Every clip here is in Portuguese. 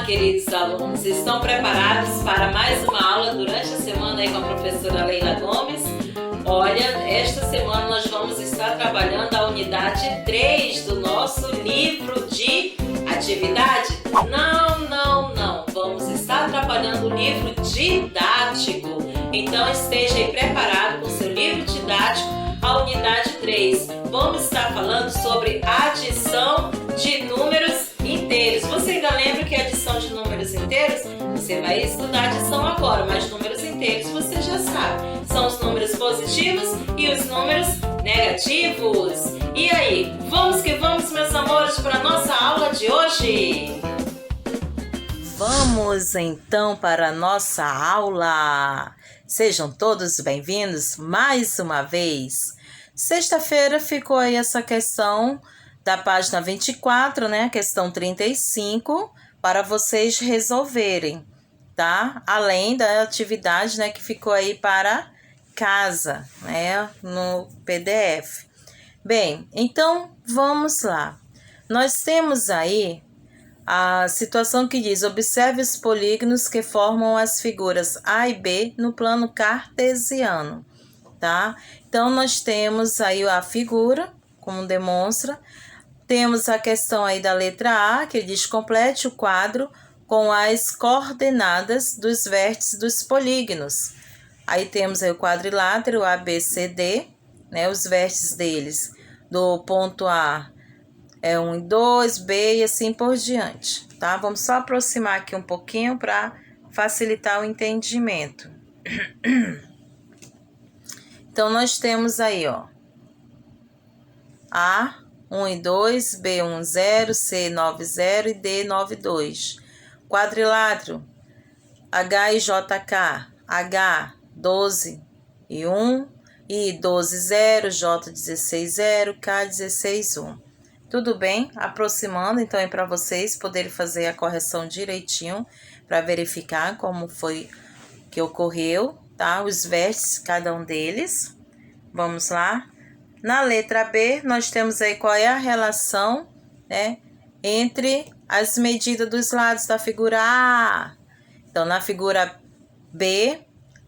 queridos alunos, estão preparados para mais uma aula durante a semana aí com a professora Leila Gomes? Olha, esta semana nós vamos estar trabalhando a unidade 3 do nosso livro de atividade? Não. Vamos estar trabalhando o livro didático. Então esteja aí preparado com o seu livro didático, a unidade 3. Vamos estar falando sobre adição de números inteiros. Você ainda lembra que é adição de números inteiros? Você vai estudar adição agora, mas números inteiros você já sabe. São os números positivos e os números negativos. E aí, vamos que vamos, meus amores, para a nossa aula de hoje? Vamos então para a nossa aula. Sejam todos bem-vindos mais uma vez. Sexta-feira ficou aí essa questão da página 24, né? Questão 35, para vocês resolverem, tá? Além da atividade, né, que ficou aí para casa, né, no PDF. Bem, então vamos lá. Nós temos aí a situação que diz: observe os polígonos que formam as figuras A e B no plano cartesiano, tá? Então, nós temos aí a figura, como demonstra. Temos a questão aí da letra A, que diz: complete o quadro com as coordenadas dos vértices dos polígonos. Aí temos aí o quadrilátero ABCD, né? Os vértices deles, do ponto A é 1 e 2, B e assim por diante, tá? Vamos só aproximar aqui um pouquinho para facilitar o entendimento. Então, nós temos aí, ó, A, 1 e 2, B, 1, 0, C, 9, 0 e D, 9, 2. Quadrilátero, H e JK, H, 12 e 1, I, 12, 0, J, 16, 0, K, 16, 1. Tudo bem? Aproximando, então, é para vocês poderem fazer a correção direitinho, para verificar como foi que ocorreu, tá? Os vértices, cada um deles. Vamos lá. Na letra B, nós temos aí qual é a relação, né, entre as medidas dos lados da figura A. Então, na figura B,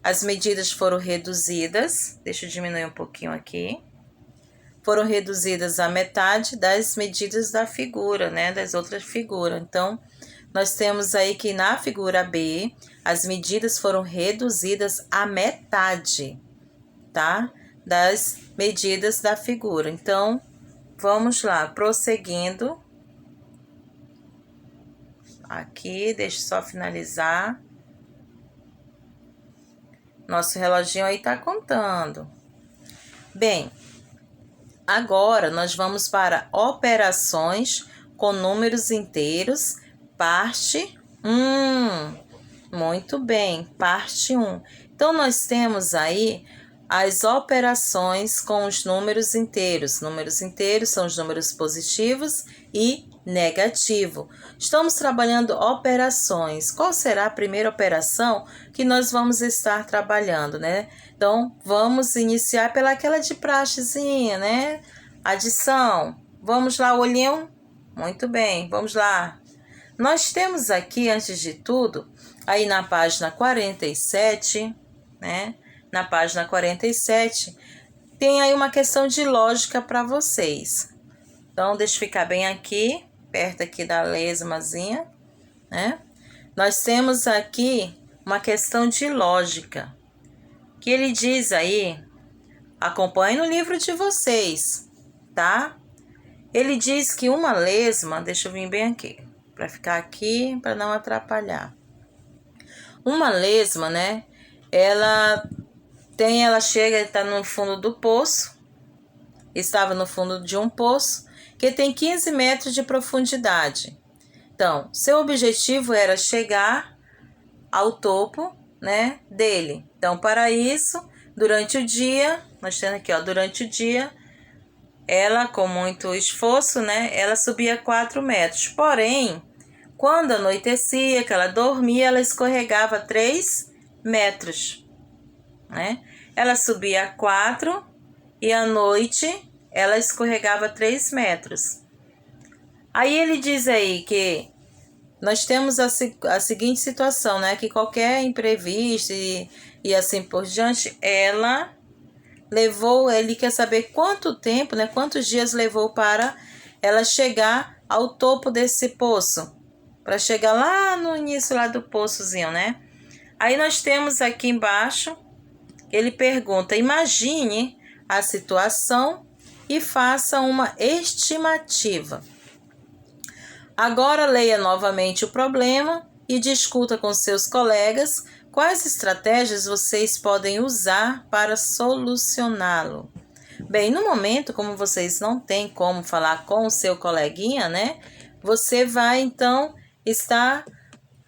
as medidas foram reduzidas. Deixa eu diminuir um pouquinho aqui. Foram reduzidas à metade das medidas da figura, né, das outras figuras. Então, nós temos aí que na figura B, as medidas foram reduzidas à metade, tá, das medidas da figura. Então, vamos lá, prosseguindo. Aqui, deixa eu só finalizar. Nosso reloginho aí tá contando. Bem, agora nós vamos para operações com números inteiros, parte 1. Muito bem, parte 1. Então, nós temos aí as operações com os números inteiros. Números inteiros são os números positivos e negativo. Estamos trabalhando operações. Qual será a primeira operação que nós vamos estar trabalhando, né? Então, vamos iniciar pelaquela de praxezinha, né? Adição. Vamos lá, olhinho? Muito bem, vamos lá. Nós temos aqui, antes de tudo, aí na página 47, né? Na página 47, tem aí uma questão de lógica para vocês. Então, deixa eu ficar bem aqui, perto aqui da lesmazinha, né? Nós temos aqui uma questão de lógica, que ele diz aí, acompanhe no livro de vocês, tá? Ele diz que uma lesma, deixa eu vir bem aqui, para ficar aqui, para não atrapalhar. Uma lesma, né? Ela chega, está no fundo do poço, estava no fundo de um poço, que tem 15 metros de profundidade. Então, seu objetivo era chegar ao topo, né, dele. Então, para isso, durante o dia, nós temos aqui, ó, durante o dia, ela, com muito esforço, né, ela subia 4 metros. Porém, quando anoitecia, que ela dormia, ela escorregava 3 metros, né? Ela subia 4 e à noite ela escorregava 3 metros. Aí ele diz aí que nós temos a seguinte situação, né? Que qualquer imprevisto e assim por diante, ele quer saber quanto tempo, né? Quantos dias levou para ela chegar ao topo desse poço. Para chegar lá no início lá do poçozinho, né? Aí nós temos aqui embaixo, ele pergunta, imagine a situação e faça uma estimativa. Agora leia novamente o problema e discuta com seus colegas quais estratégias vocês podem usar para solucioná-lo. Bem, no momento, como vocês não têm como falar com o seu coleguinha, né? Você vai, então, estar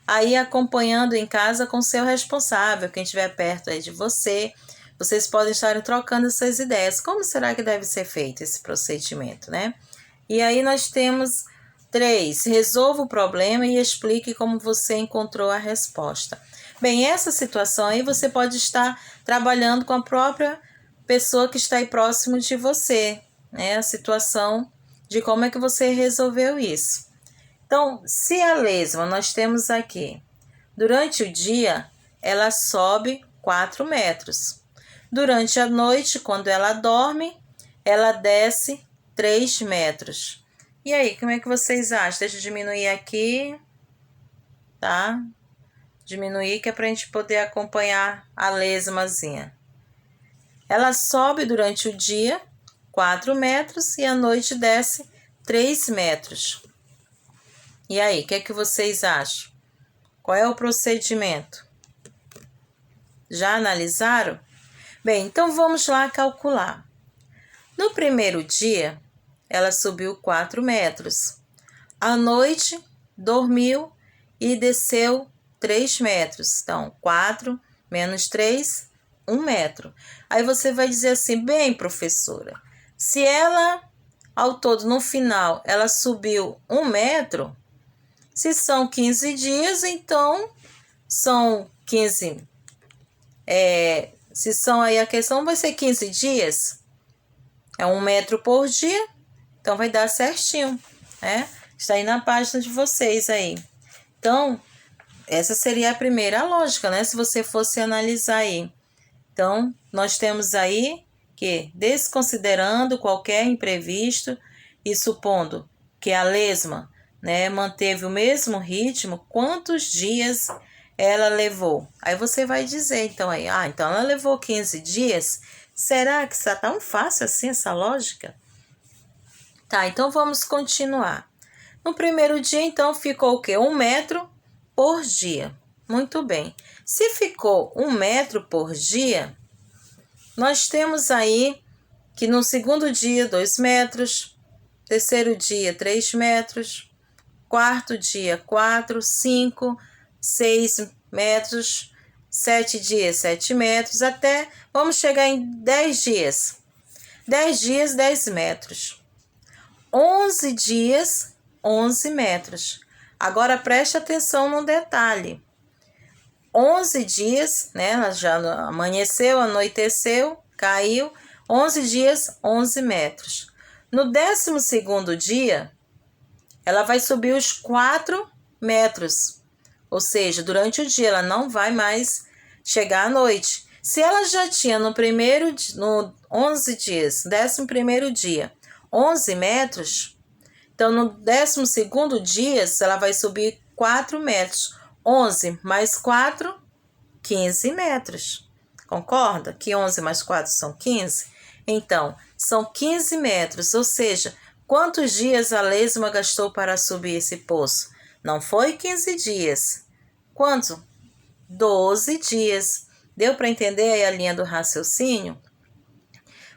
aí acompanhando em casa com o seu responsável, quem estiver perto aí de você. Vocês podem estar trocando essas ideias. Como será que deve ser feito esse procedimento, né? E aí nós temos 3. Resolva o problema e explique como você encontrou a resposta. Bem, essa situação aí você pode estar trabalhando com a própria pessoa que está aí próximo de você, né? A situação de como é que você resolveu isso. Então, se a lesma nós temos aqui, durante o dia, ela sobe 4 metros. Durante a noite, quando ela dorme, ela desce 3 metros. E aí, como é que vocês acham? Deixa eu diminuir aqui, tá? Diminuir que é pra gente poder acompanhar a lesmazinha. Ela sobe durante o dia 4 metros e à noite desce 3 metros. E aí, o que é que vocês acham? Qual é o procedimento? Já analisaram? Bem, então vamos lá calcular. No primeiro dia, ela subiu 4 metros. À noite, dormiu e desceu 3 metros. Então, 4 menos 3, 1 metro. Aí você vai dizer assim, bem, professora, se ela, ao todo, no final, ela subiu 1 metro, se são 15 dias, então são 15. Se são aí a questão, vai ser 15 dias. É 1 metro por dia, então vai dar certinho, né? Está aí na página de vocês aí. Então, essa seria a primeira lógica, né? Se você fosse analisar aí. Então, nós temos aí que, desconsiderando qualquer imprevisto e supondo que a lesma, né, manteve o mesmo ritmo, quantos dias ela levou? Aí você vai dizer, então, aí, então ela levou 15 dias. Será que está tão fácil assim essa lógica? Tá, então vamos continuar. No primeiro dia, então, ficou o quê? 1 metro por dia. Muito bem. Se ficou 1 metro por dia, nós temos aí que no segundo dia, 2 metros, terceiro dia, 3 metros, quarto dia, 4, 5, 6 metros, 7 dias, 7 metros, até vamos chegar em 10 dias. 10 dias, 10 metros. 11 dias, 11 metros. Agora preste atenção no detalhe. 11 dias, né? Ela já amanheceu, anoiteceu, caiu. 11 dias, 11 metros. No 12º dia, ela vai subir os 4 metros. Ou seja, durante o dia, ela não vai mais chegar à noite. Se ela já tinha no 11 dias, 11º dia, 11 metros, então no 12º dia, ela vai subir 4 metros. 11 mais 4, 15 metros. Concorda? Que 11 mais 4 são 15? Então, são 15 metros, ou seja, quantos dias a lesma gastou para subir esse poço? Não foi 15 dias. Quanto? 12 dias. Deu para entender aí a linha do raciocínio?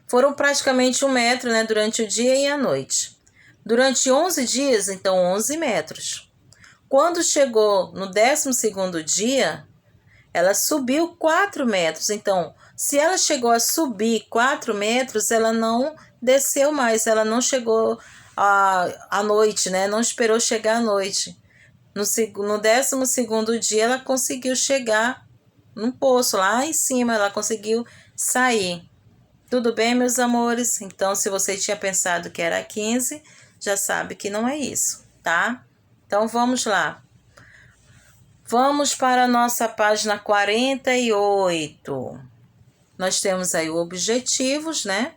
Foram praticamente 1 metro, né, durante o dia e a noite. Durante 11 dias, então 11 metros. Quando chegou no 12º dia, ela subiu 4 metros. Então, se ela chegou a subir 4 metros, ela não desceu mais. Ela não chegou à noite, né? Não esperou chegar à noite. No 12º dia, ela conseguiu chegar num poço lá em cima. Ela conseguiu sair. Tudo bem, meus amores? Então, se você tinha pensado que era 15, já sabe que não é isso, tá? Então, vamos lá. Vamos para a nossa página 48. Nós temos aí os objetivos, né?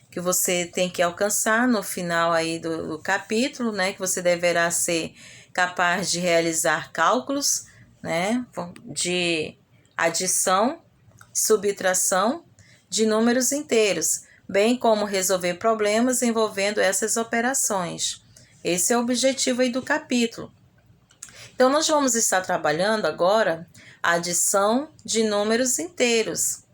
Que você tem que alcançar no final aí do capítulo, né? Que você deverá ser capaz de realizar cálculos, né? De adição, subtração de números inteiros, bem como resolver problemas envolvendo essas operações. Esse é o objetivo aí do capítulo. Então, nós vamos estar trabalhando agora a adição de números inteiros.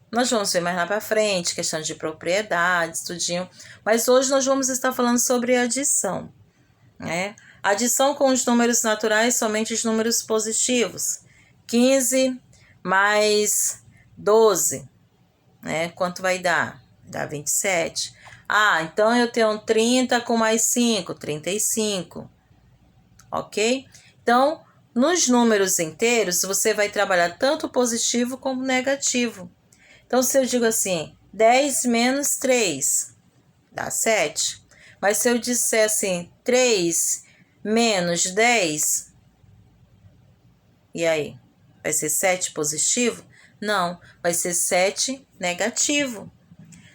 Nós vamos ver mais lá para frente, questão de propriedades, tudinho. Mas hoje nós vamos estar falando sobre adição, né? Adição com os números naturais, somente os números positivos. 15 mais 12, né? Quanto vai dar? Dá 27. Ah, então eu tenho 30 com mais 5, 35. Ok? Então, nos números inteiros, você vai trabalhar tanto positivo como negativo. Então, se eu digo assim, 10 menos 3, dá 7. Mas se eu disser assim, 3 menos 10, e aí? Vai ser 7 positivo? Não, vai ser 7 negativo.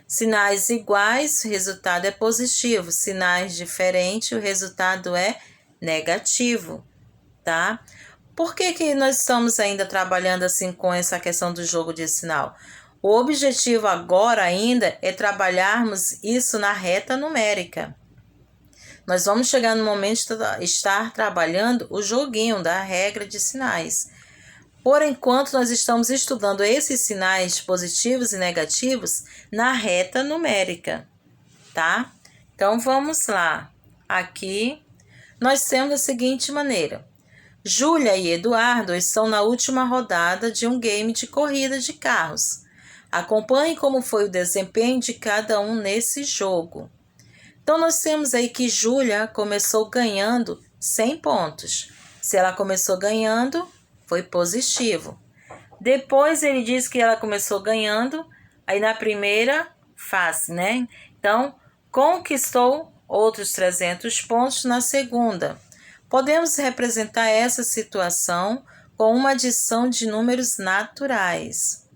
Sinais iguais, o resultado é positivo. Sinais diferentes, o resultado é negativo, tá? Por que nós estamos ainda trabalhando assim com essa questão do jogo de sinal? O objetivo agora ainda é trabalharmos isso na reta numérica. Nós vamos chegar no momento de estar trabalhando o joguinho da regra de sinais. Por enquanto, nós estamos estudando esses sinais positivos e negativos na reta numérica, tá? Então, vamos lá. Aqui, nós temos da seguinte maneira. Júlia e Eduardo estão na última rodada de um game de corrida de carros. Acompanhe como foi o desempenho de cada um nesse jogo. Então, nós temos aí que Júlia começou ganhando 100 pontos. Se ela começou ganhando, foi positivo. Depois, ele diz que ela começou ganhando, aí na primeira fase, né? Então, conquistou outros 300 pontos na segunda. Podemos representar essa situação com uma adição de números naturais,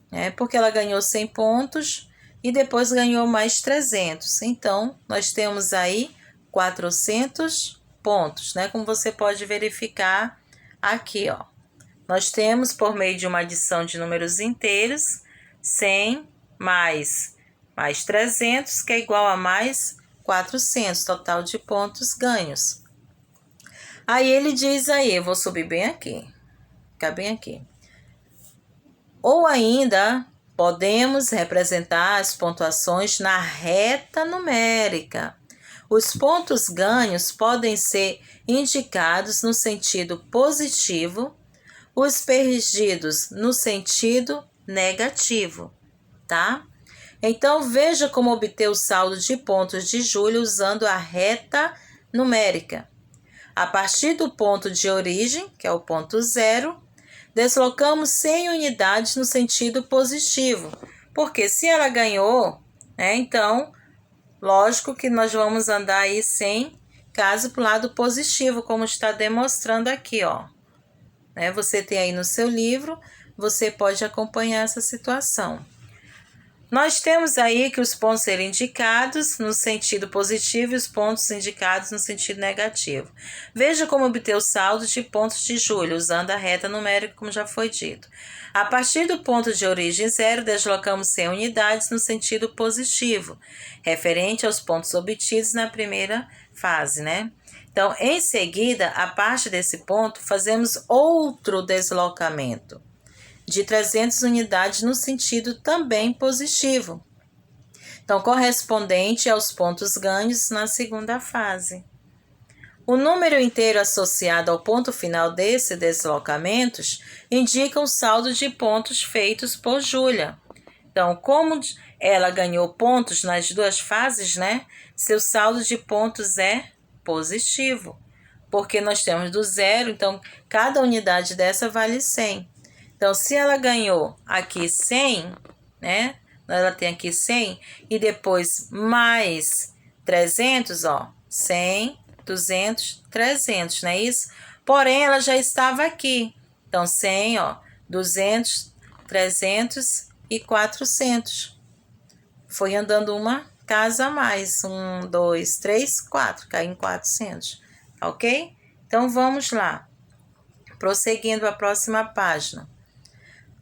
né? Porque ela ganhou 100 pontos e depois ganhou mais 300. Então, nós temos aí 400 pontos, né? Como você pode verificar aqui, ó. Nós temos, por meio de uma adição de números inteiros, 100 mais 300, que é igual a mais 400, total de pontos ganhos. Aí ele diz aí, eu vou subir bem aqui, ficar bem aqui. Ou ainda, podemos representar as pontuações na reta numérica. Os pontos ganhos podem ser indicados no sentido positivo, os perdidos no sentido negativo, tá? Então, veja como obter o saldo de pontos de Júlia usando a reta numérica. A partir do ponto de origem, que é o ponto 0, deslocamos 100 unidades no sentido positivo, porque se ela ganhou, né, então, lógico que nós vamos andar aí 100 caso para o lado positivo, como está demonstrando aqui, ó. Né, você tem aí no seu livro, você pode acompanhar essa situação. Nós temos aí que os pontos serão indicados no sentido positivo e os pontos indicados no sentido negativo. Veja como obter o saldo de pontos de Júlia, usando a reta numérica, como já foi dito. A partir do ponto de origem 0, deslocamos 100 unidades no sentido positivo, referente aos pontos obtidos na primeira fase, né? Então, em seguida, a partir desse ponto, fazemos outro deslocamento de 300 unidades no sentido também positivo. Então, correspondente aos pontos ganhos na segunda fase. O número inteiro associado ao ponto final desses deslocamentos indica o saldo de pontos feitos por Júlia. Então, como ela ganhou pontos nas duas fases, né? Seu saldo de pontos é positivo. Porque nós temos do 0, então cada unidade dessa vale 100. Então, se ela ganhou aqui 100, né? Ela tem aqui 100 e depois mais 300, ó. 100, 200, 300, não é isso? Porém, ela já estava aqui. Então, 100, ó, 200, 300 e 400. Foi andando uma casa a mais. 1, 2, 3, 4. Caiu em 400. Ok? Então, vamos lá. Prosseguindo a próxima página.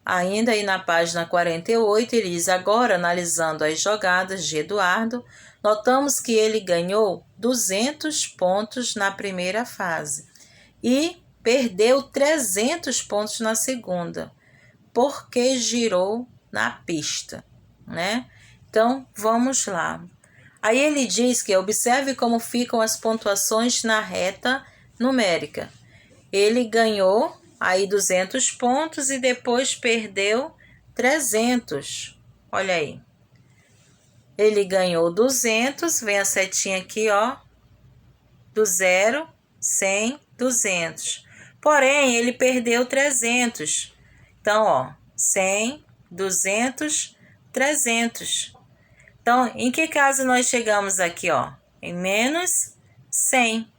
Ainda aí na página 48, ele diz: agora, analisando as jogadas de Eduardo, notamos que ele ganhou 200 pontos na primeira fase e perdeu 300 pontos na segunda, porque girou na pista, né? Então, vamos lá. Aí ele diz que observe como ficam as pontuações na reta numérica. Ele ganhou aí 200 pontos e depois perdeu 300. Olha aí. Ele ganhou 200, vem a setinha aqui, ó, do 0, 100, 200. Porém, ele perdeu 300. Então, ó, 100, 200, 300. Então, em que caso nós chegamos aqui, ó? Em menos 100.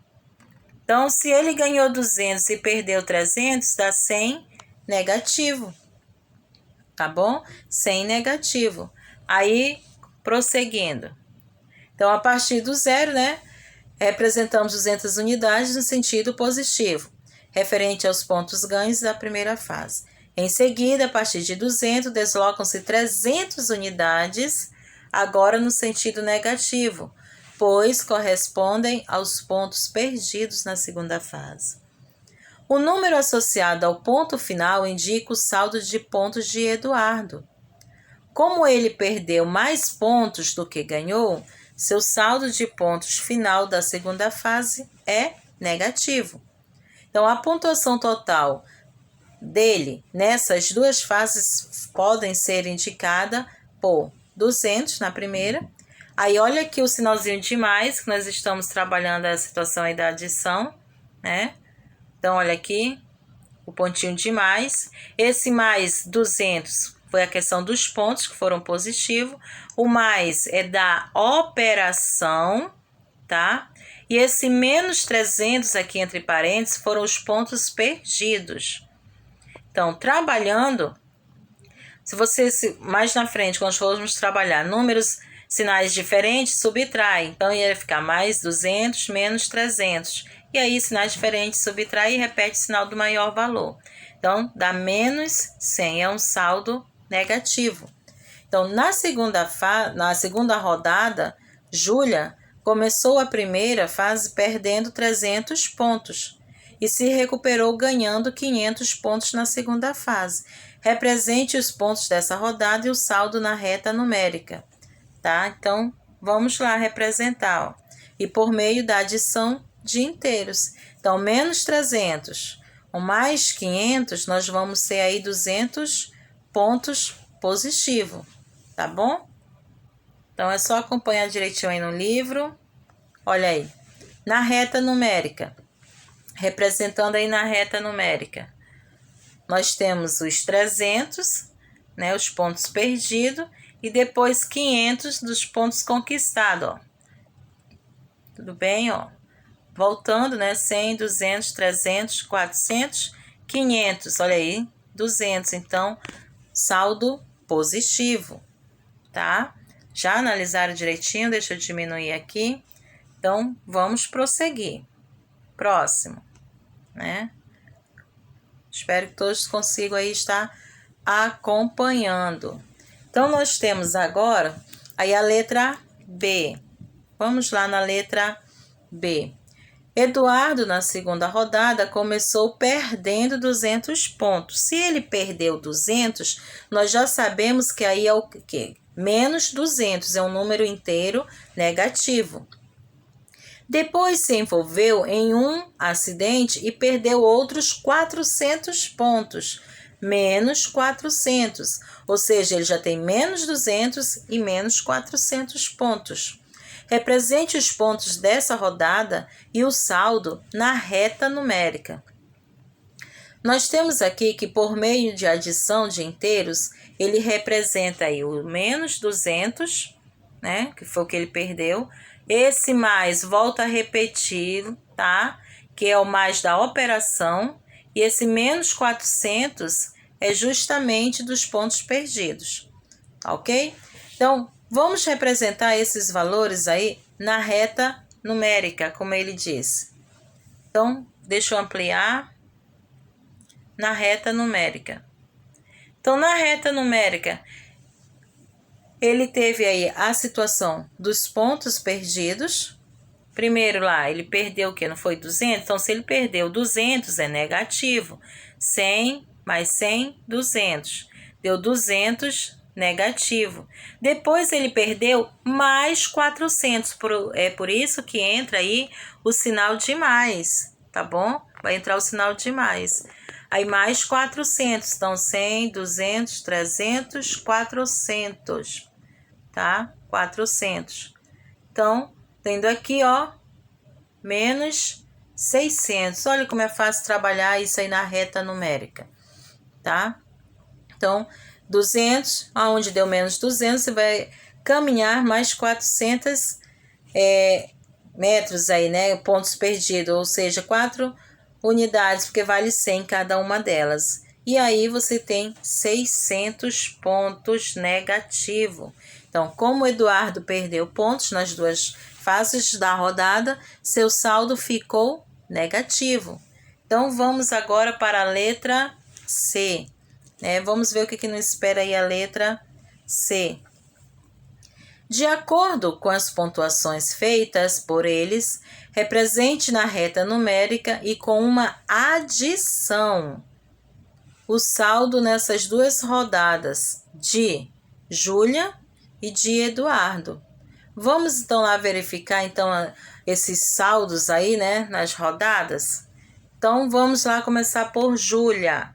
Então, se ele ganhou 200 e perdeu 300, dá 100 negativo. Tá bom? 100 negativo. Aí, prosseguindo. Então, a partir do zero, né? Representamos 200 unidades no sentido positivo, referente aos pontos ganhos da primeira fase. Em seguida, a partir de 200, deslocam-se 300 unidades, agora no sentido negativo, pois correspondem aos pontos perdidos na segunda fase. O número associado ao ponto final indica o saldo de pontos de Eduardo. Como ele perdeu mais pontos do que ganhou, seu saldo de pontos final da segunda fase é negativo. Então, a pontuação total dele nessas duas fases podem ser indicada por 200 na primeira. Aí, olha aqui o sinalzinho de mais, que nós estamos trabalhando a situação aí da adição, né? Então, olha aqui, o pontinho de mais. Esse mais 200 foi a questão dos pontos que foram positivos. O mais é da operação, tá? E esse menos 300 aqui entre parênteses foram os pontos perdidos. Então, trabalhando, se você mais na frente, quando formos trabalhar números, sinais diferentes, subtrai. Então, ia ficar mais 200 menos 300. E aí, sinais diferentes, subtrai e repete o sinal do maior valor. Então, dá menos 100, é um saldo negativo. Então, na segunda rodada, Júlia começou a primeira fase perdendo 300 pontos e se recuperou ganhando 500 pontos na segunda fase. Represente os pontos dessa rodada e o saldo na reta numérica, tá? Então, vamos lá representar, ó. E por meio da adição de inteiros. Então, menos 300, o mais 500, nós vamos ter aí 200 pontos positivo, tá bom? Então, é só acompanhar direitinho aí no livro. Olha aí, na reta numérica, representando aí na reta numérica, nós temos os 300, né, os pontos perdidos, e depois 500 dos pontos conquistados, ó. Tudo bem, ó? Voltando, né, 100, 200, 300, 400, 500, olha aí, 200, então, saldo positivo, tá? Já analisaram direitinho, deixa eu diminuir aqui. Então, vamos prosseguir. Próximo, né? Espero que todos consigam aí estar acompanhando. Então, nós temos agora aí a letra B. Vamos lá na letra B. Eduardo, na segunda rodada, começou perdendo 200 pontos. Se ele perdeu 200, nós já sabemos que aí é o quê? Menos 200, é um número inteiro negativo. Depois se envolveu em um acidente e perdeu outros 400 pontos. Menos 400, ou seja, ele já tem menos 200 e menos 400 pontos. Represente os pontos dessa rodada e o saldo na reta numérica. Nós temos aqui que por meio de adição de inteiros, ele representa aí o menos 200, né, que foi o que ele perdeu. Esse mais volta a repetir, tá? que é o mais da operação, e esse menos 400 é justamente dos pontos perdidos, ok? Então, vamos representar esses valores aí na reta numérica, como ele diz. Então, deixa eu ampliar na reta numérica. Então, na reta numérica, ele teve aí a situação dos pontos perdidos. Primeiro lá, ele perdeu o quê? Não foi 200? Então, se ele perdeu 200, é negativo. 100 mais 100, 200. Deu 200, negativo. Depois, ele perdeu mais 400. É por isso que entra aí o sinal de mais, tá bom? Vai entrar o sinal de mais. Aí, mais 400. Então, 100, 200, 300, 400. Tá? 400. Então, tendo aqui, ó, menos 600. Olha como é fácil trabalhar isso aí na reta numérica, tá? Então, 200, aonde deu menos 200, você vai caminhar mais 400 metros aí, né? Pontos perdidos, ou seja, 4 unidades, porque vale 100 cada uma delas. E aí você tem 600 pontos negativo. Então, como o Eduardo perdeu pontos nas duas fases da rodada, seu saldo ficou negativo. Então, vamos agora para a letra C. Vamos ver o que nos espera aí a letra C. De acordo com as pontuações feitas por eles, represente na reta numérica e com uma adição o saldo nessas duas rodadas de Júlia e de Eduardo. Vamos então lá verificar então esses saldos aí, né, nas rodadas. Então vamos lá começar por Júlia.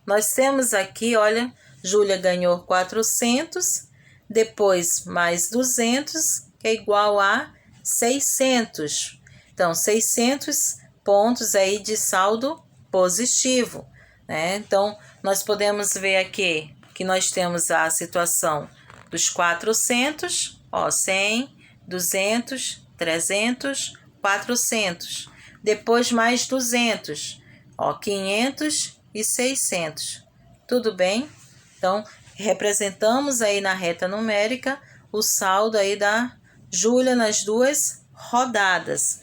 Nós temos aqui, olha, Júlia ganhou 400, depois mais 200, que é igual a 600. Então, 600 pontos aí de saldo positivo, né? Então, nós podemos ver aqui que nós temos a situação dos 400, ó, 100, 200, 300, 400. Depois mais 200, ó, 500 e 600. Tudo bem? Então, representamos aí na reta numérica o saldo aí da Júlia nas duas rodadas.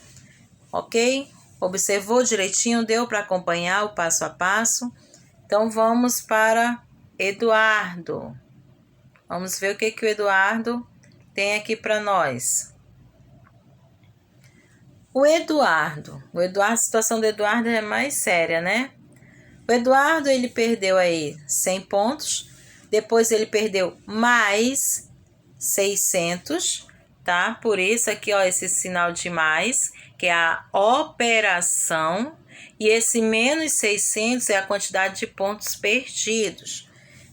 Ok? Observou direitinho? Deu para acompanhar o passo a passo? Então, vamos para Eduardo. Vamos ver o que o Eduardo tem aqui para nós. A situação do Eduardo é mais séria, né? O Eduardo, ele perdeu aí 100 pontos, depois ele perdeu mais 600, tá? Por isso aqui, ó, esse sinal de mais, que é a operação, e esse menos 600 é a quantidade de pontos perdidos.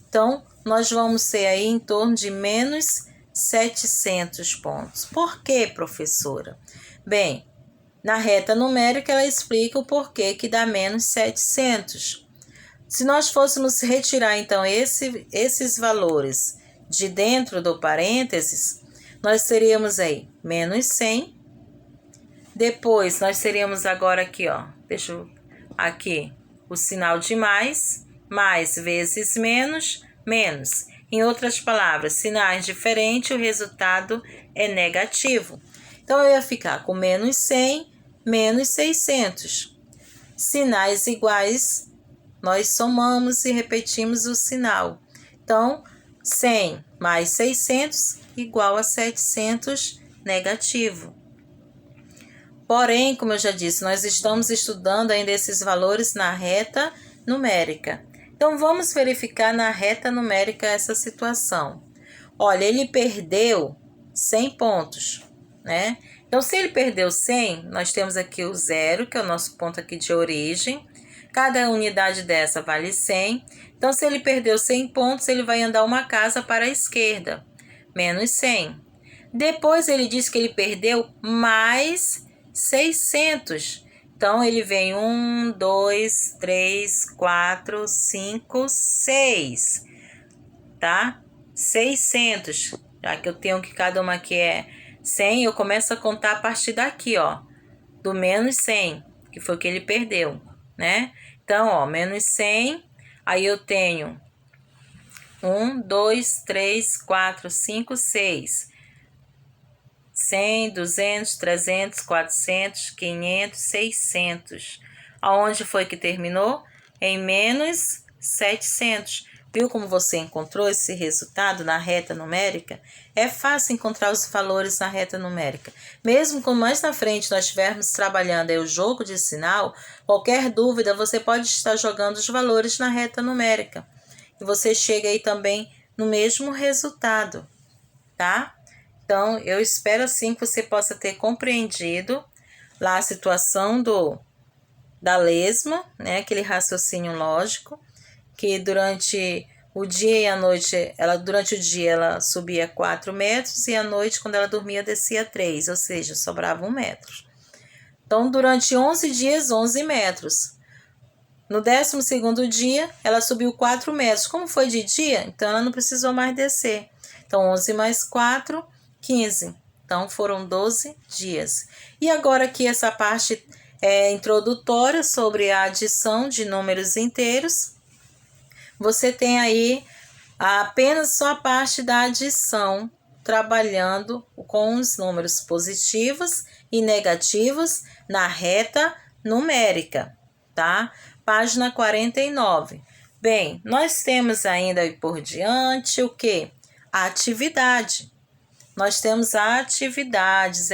Então, nós vamos ter aí em torno de menos 700 pontos. Por quê, professora? Bem, na reta numérica, ela explica o porquê que dá menos 700. Se nós fôssemos retirar, então, esses valores de dentro do parênteses, nós teríamos aí menos 100. Depois, nós teríamos agora aqui, ó, aqui o sinal de mais vezes menos, menos. Em outras palavras, sinais diferentes, o resultado é negativo. Então, eu ia ficar com menos 100, menos 600. Sinais iguais, nós somamos e repetimos o sinal. Então, 100 mais 600 igual a 700 negativo. Porém, como eu já disse, nós estamos estudando ainda esses valores na reta numérica. Então, vamos verificar na reta numérica essa situação. Olha, ele perdeu 100 pontos, né? Então, se ele perdeu 100, nós temos aqui o zero, que é o nosso ponto aqui de origem. Cada unidade dessa vale 100. Então, se ele perdeu 100 pontos, ele vai andar uma casa para a esquerda. Menos 100. Depois, ele diz que ele perdeu mais 600. Então, ele vem 1, 2, 3, 4, 5, 6. Tá? 600. Já que eu tenho que cada uma aqui é 100, eu começo a contar a partir daqui, ó. do menos 100, que foi o que ele perdeu, né? Então, ó, menos 100, aí eu tenho 1, 2, 3, 4, 5, 6. 100, 200, 300, 400, 500, 600. Aonde foi que terminou? Em menos 700. Viu como você encontrou esse resultado na reta numérica? É fácil encontrar os valores na reta numérica. Mesmo quando mais na frente nós estivermos trabalhando aí o jogo de sinal, qualquer dúvida você pode estar jogando os valores na reta numérica. E você chega aí também no mesmo resultado, tá? Então, eu espero assim que você possa ter compreendido lá a situação da lesma, né? Aquele raciocínio lógico, que durante o dia e a noite, durante o dia ela subia 4 metros e à noite, quando ela dormia, descia 3, ou seja, sobrava 1 metro. Então, durante 11 dias, 11 metros. No 12º dia, ela subiu 4 metros. Como foi de dia, então ela não precisou mais descer. Então, 11 mais 4, 15. Então, foram 12 dias. E agora aqui essa parte introdutória sobre a adição de números inteiros. Você tem aí apenas só a parte da adição, trabalhando com os números positivos e negativos na reta numérica, tá? Página 49. Bem, nós temos ainda aí por diante o que? A atividade. Nós temos atividades,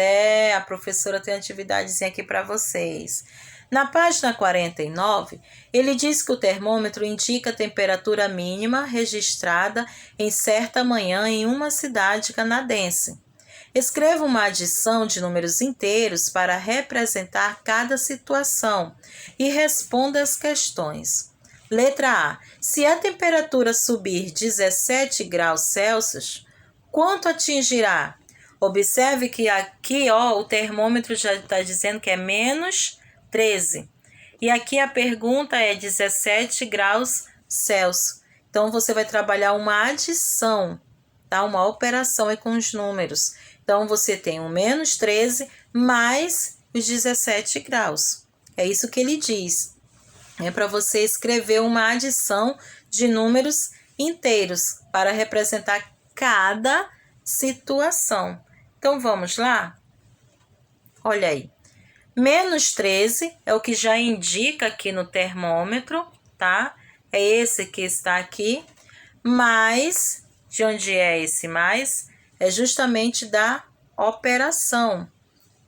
a professora tem atividadezinha aqui para vocês. Na página 49, ele diz que o termômetro indica a temperatura mínima registrada em certa manhã em uma cidade canadense. Escreva uma adição de números inteiros para representar cada situação e responda as questões. Letra A. Se a temperatura subir 17 graus Celsius, quanto atingirá? Observe que aqui o termômetro já está dizendo que é menos 13. E aqui a pergunta é 17 graus Celsius. Então, você vai trabalhar uma adição, tá? Uma operação aí com os números. Então, você tem o menos 13 mais os 17 graus. É isso que ele diz. É para você escrever uma adição de números inteiros para representar cada situação. Então, vamos lá? Olha aí. Menos 13 é o que já indica aqui no termômetro, tá? É esse que está aqui. Mais, de onde é esse mais? É justamente da operação.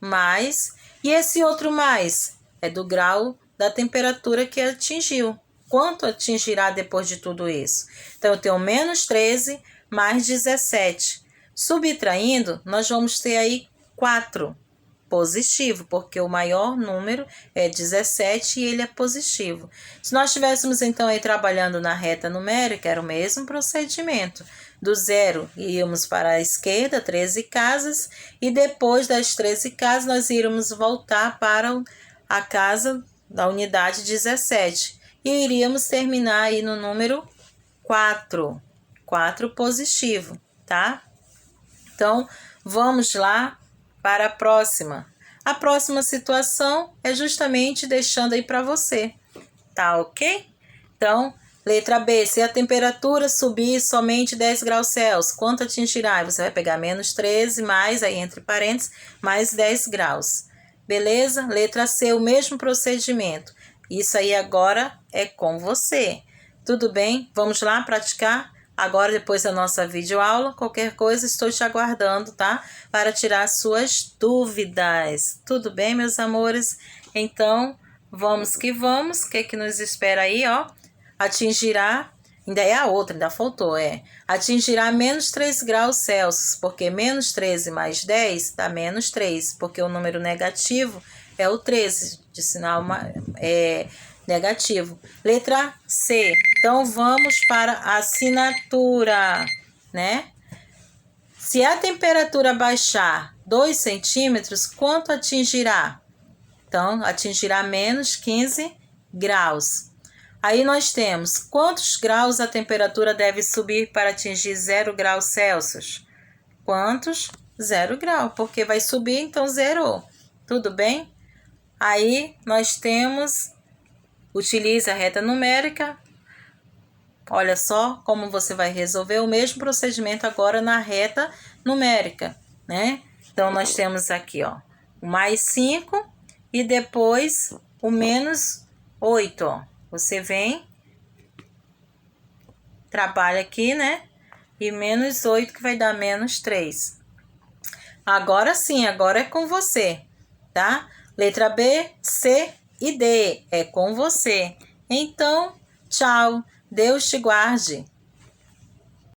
Mais, e esse outro mais? É do grau da temperatura que atingiu. Quanto atingirá depois de tudo isso? Então, eu tenho menos 13 mais 17. Subtraindo, nós vamos ter aí 4 positivo, porque o maior número é 17 e ele é positivo. Se nós estivéssemos então aí trabalhando na reta numérica, era o mesmo procedimento. Do 0 íamos para a esquerda, 13 casas, e depois das 13 casas nós iríamos voltar para a casa da unidade 17. E iríamos terminar aí no número 4. 4 positivo, tá? Então, vamos lá para a próxima. A próxima situação é justamente deixando aí para você, tá ok? Então, letra B, se a temperatura subir somente 10 graus Celsius, quanto atingirá? Você vai pegar menos 13 mais, aí entre parênteses, mais 10 graus. Beleza? Letra C, o mesmo procedimento. Isso aí agora é com você. Tudo bem? Vamos lá praticar? Agora, depois da nossa videoaula, qualquer coisa, estou te aguardando, tá? Para tirar suas dúvidas. Tudo bem, meus amores? Então, vamos que vamos. O que que nos espera aí, ó? Atingirá, ainda é a outra, ainda faltou, atingirá menos 3 graus Celsius, porque menos 13 mais 10 dá menos 3, porque o número negativo é o 13, de sinal negativo. Letra C. Então, vamos para a assinatura, né? Se a temperatura baixar 2 centímetros, quanto atingirá? Então, atingirá menos 15 graus. Aí nós temos quantos graus a temperatura deve subir para atingir 0 graus Celsius? Quantos? 0 grau, porque vai subir, então zerou. Tudo bem? Aí nós temos, utilize a reta numérica. Olha só como você vai resolver o mesmo procedimento agora na reta numérica, né? Então, nós temos aqui, ó, o mais 5 e depois o menos 8, ó. Você vem, trabalha aqui, né? E menos 8 que vai dar menos 3. Agora sim, agora é com você, tá? Letra B, C e D é com você. Então, tchau. Deus te guarde.